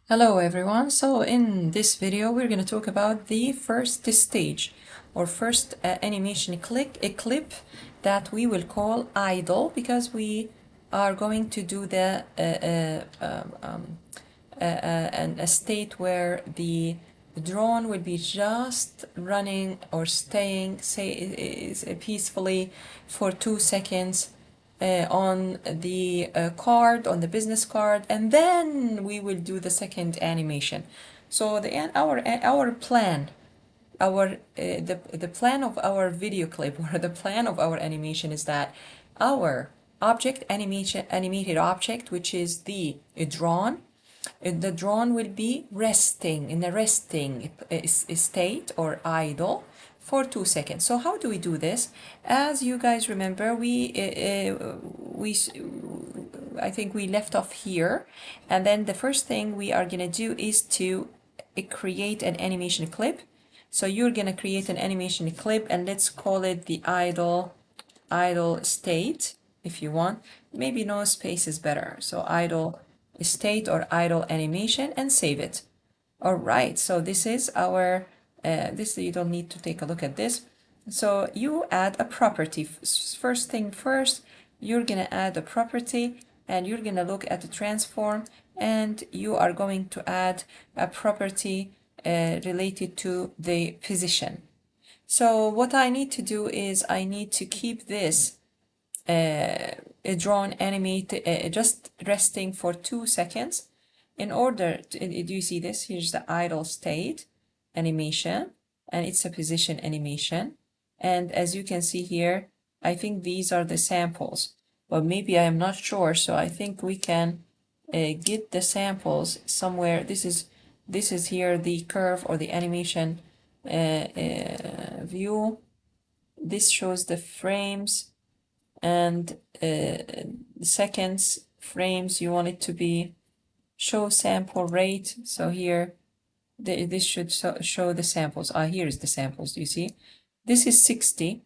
Hello everyone. So in this video we're going to talk about the first stage or first animation clip that we will call idle, because we are going to do the a state where the drone will be just running or staying, say, is peacefully for 2 seconds on the card, on the business card, and then we will do the second animation. So our plan, the plan of our video clip or the plan of our animation is that our animated object, which is the drone, the drone will be resting in a resting state or idle for 2 seconds. So how do we do this? As you guys remember, I think we left off here, and then the first thing we are gonna do is to create an animation clip. So you're gonna create an animation clip, and let's call it the idle state if you want. Maybe no space is better. So idle state or idle animation, and save it. All right, so this is our, this, you don't need to take a look at this. So you add a property. First thing first, you're gonna add a property, and you're gonna look at the transform, and you are going to add a property related to the position. So what I need to do is I need to keep this drawn animate just resting for 2 seconds in order to, do you see this? Here's the idle state animation, and it's a position animation. And as you can see here, I think these are the samples, but maybe I am not sure. So I think we can get the samples somewhere. This is here the curve or the animation view. This shows the frames and seconds, frames. You want it to be show sample rate. So here this should show the samples. Here is the samples. Do you see? This is 60.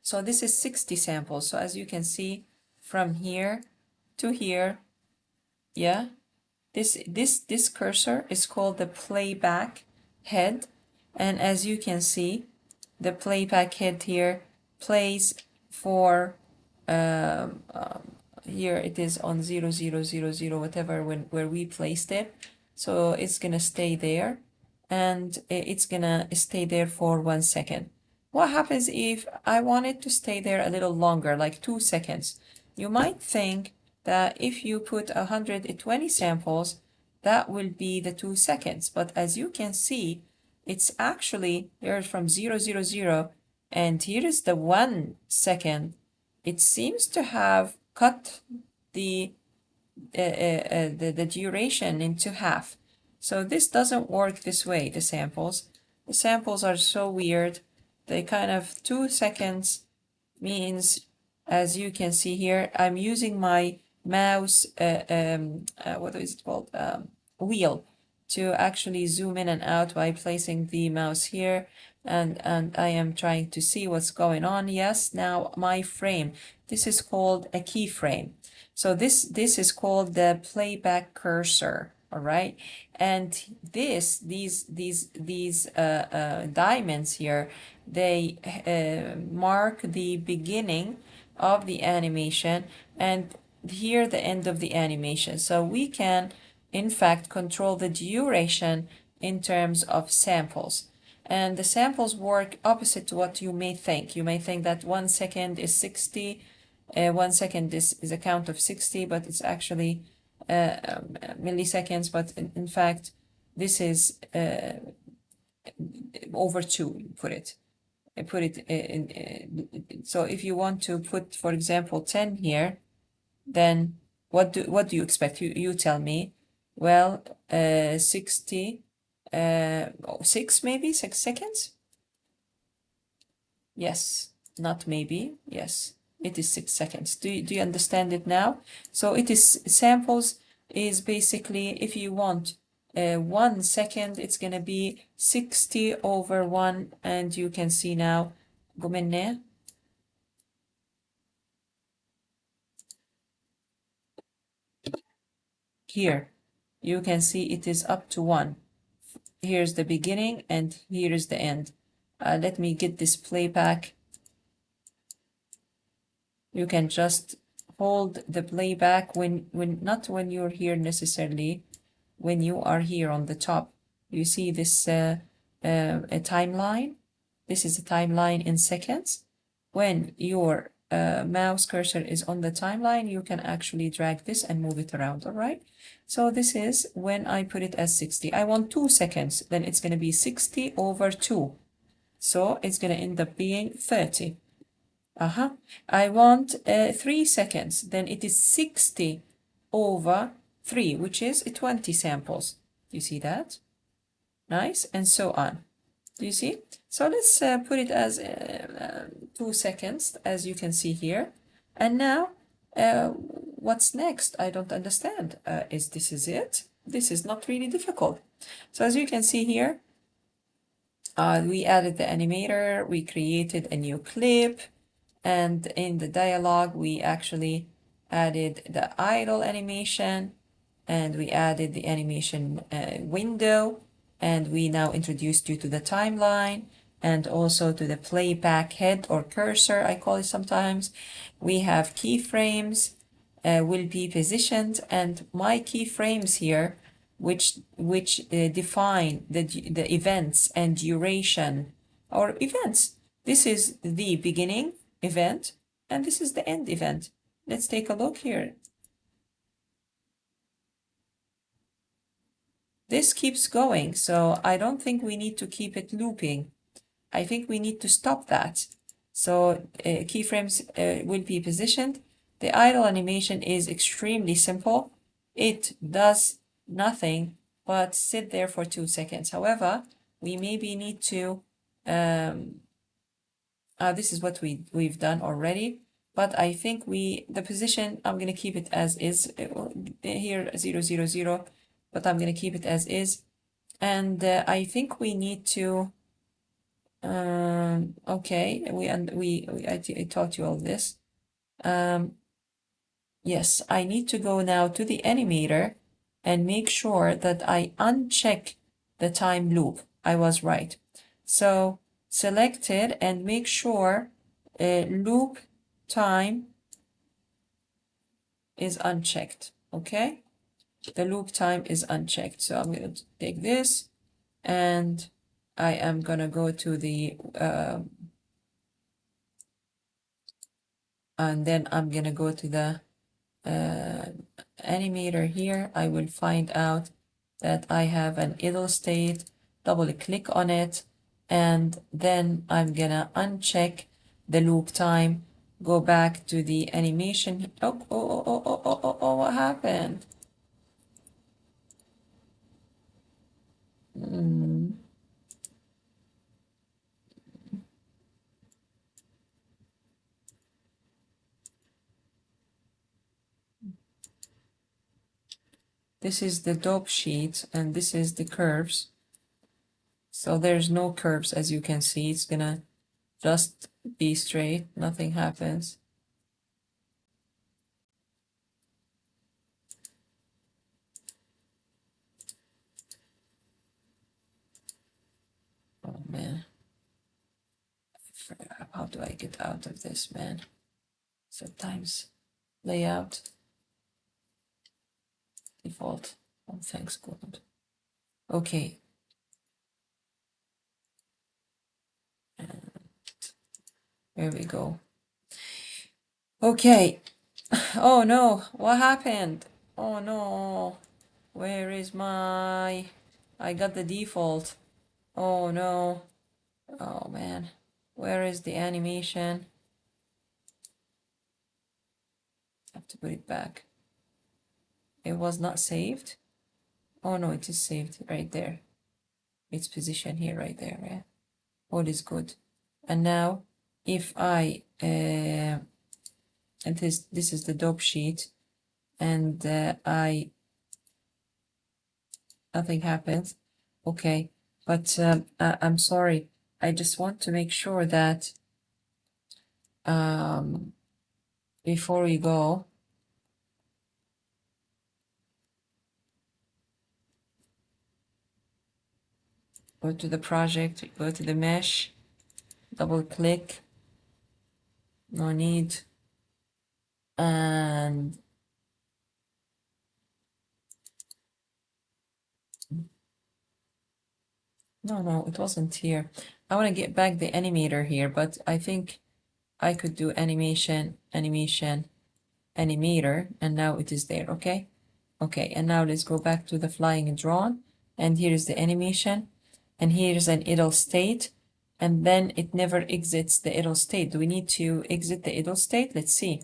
So this is 60 samples. So as you can see, from here to here, yeah, this cursor is called the playback head, and as you can see, the playback head here plays for here it is on 0000 whatever, where we placed it. So it's gonna stay there, and it's gonna stay there for 1 second. What happens if I want it to stay there a little longer, like 2 seconds? You might think that if you put 120 samples, that will be the 2 seconds. But as you can see, it's actually here from 000, and here is the 1 second. It seems to have cut the duration into half. So this doesn't work this way, the samples. The samples are so weird. They kind of 2 seconds means, as you can see here, I'm using my mouse, what is it called? Wheel, to actually zoom in and out by placing the mouse here, and I am trying to see what's going on. Yes, now my frame. This is called a keyframe. So this is called the playback cursor. All right, and these diamonds here, they mark the beginning of the animation, and here the end of the animation. So we can in fact control the duration in terms of samples, and the samples work opposite to what you may think. You may think that 1 second is 60, 1 second is a count of 60, but it's actually milliseconds. But in fact, this is over 2. Put it so if you want to put, for example, 10 here, then what do you expect? You tell me. Well, 60, 6, maybe 6 seconds. Yes, not maybe. Yes, it is 6 seconds. Do you understand it now? So it is samples is basically, if you want 1 second, it's gonna be 60 over 1, and you can see now. Gumenne. Here, you can see it is up to 1. Here's the beginning and here is the end. Let me get this playback. You can just hold the playback not when you're here necessarily, when you are here on the top. You see this a timeline. This is a timeline in seconds. When your mouse cursor is on the timeline, you can actually drag this and move it around, all right? So this is when I put it as 60. I want 2 seconds, then it's going to be 60 over 2. So it's going to end up being 30. I want 3 seconds, then it is 60 over 3, which is 20 samples. Do you see that? Nice, and so on. Do you see? So let's put it as 2 seconds, as you can see here. And now, what's next? I don't understand. This is it? This is not really difficult. So as you can see here, we added the animator, we created a new clip, and in the dialogue, we actually added the idle animation, and we added the animation window, and we now introduced you to the timeline and also to the playback head or cursor, I call it sometimes. We have keyframes will be positioned, and my keyframes here, which define the events and duration or events. This is the beginning event, and this is the end event. Let's take a look here. This keeps going, so I don't think we need to keep it looping. I think we need to stop that. So keyframes will be positioned. The idle animation is extremely simple. It does nothing but sit there for 2 seconds. However, we maybe need to, this is what we've done already, but I think the position, I'm going to keep it as is, here 0, 0, 0, but I'm going to keep it as is. And I think we need to, okay, I taught you all this. Yes, I need to go now to the animator and make sure that I uncheck the time loop. I was right. So select it and make sure loop time is unchecked, okay? The loop time is unchecked. So I'm going to take this and I am going to go to the, and then I'm going to go to the animator here. I will find out that I have an idle state, double click on it, and then I'm gonna uncheck the loop time, go back to the animation. Oh, what happened? This is the dope sheet and this is the curves. So there's no curves, as you can see. It's gonna just be straight, nothing happens. Oh man, how do I get out of this, man? Sometimes layout, default. Oh, thanks God. Okay. And there we go. Okay. Oh no, what happened? Oh no, where is my... I got the default. Oh no. Oh man, where is the animation? I have to put it back. It was not saved. Oh no, it is saved right there. Its position here, right there. Yeah. All is good. And now, if I and this is the dope sheet, and nothing happens. Okay, but I'm sorry. I just want to make sure that before we go, Go to the project, go to the mesh, double click, no need, and no, it wasn't here. I want to get back the animator here, but I think I could do animation, animator, and now it is there, okay? Okay, and now let's go back to the flying drone, and here is the animation, and here is an idle state, and then it never exits the idle state. Do we need to exit the idle state? Let's see.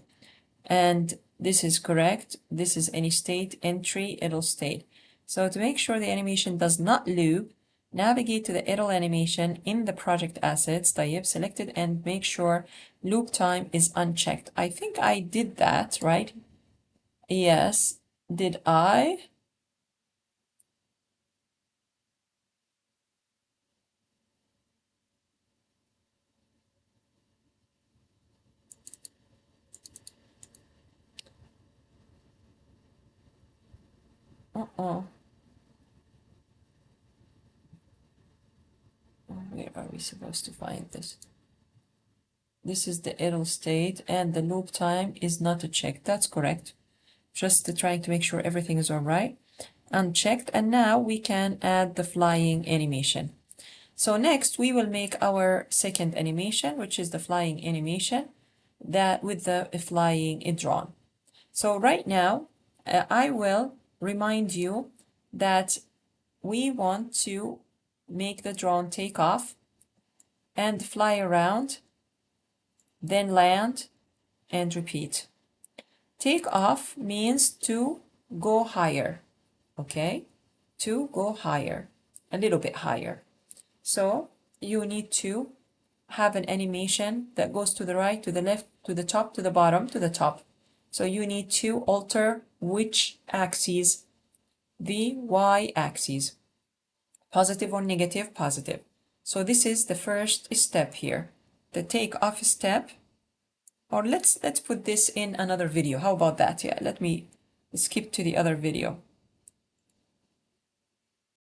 And this is correct. This is any state, entry, idle state. So to make sure the animation does not loop, navigate to the idle animation in the project assets, طيب, select it and make sure loop time is unchecked. I think I did that, right? Yes. Did I? Uh-oh. Where are we supposed to find this? This is the idle state and the loop time is not checked. That's correct. Just trying to make sure everything is all right. Unchecked, and now we can add the flying animation. So next we will make our second animation, which is the flying animation that with the flying drone. So right now I will remind you that we want to make the drone take off and fly around, then land and repeat. Take off means to go higher, okay? To go higher, a little bit higher. So you need to have an animation that goes to the right, to the left, to the top, to the bottom, to the top. So you need to alter which axis? The y-axis. Positive or negative? Positive. So this is the first step here, the take-off step. Or let's put this in another video. How about that? Yeah, let me skip to the other video.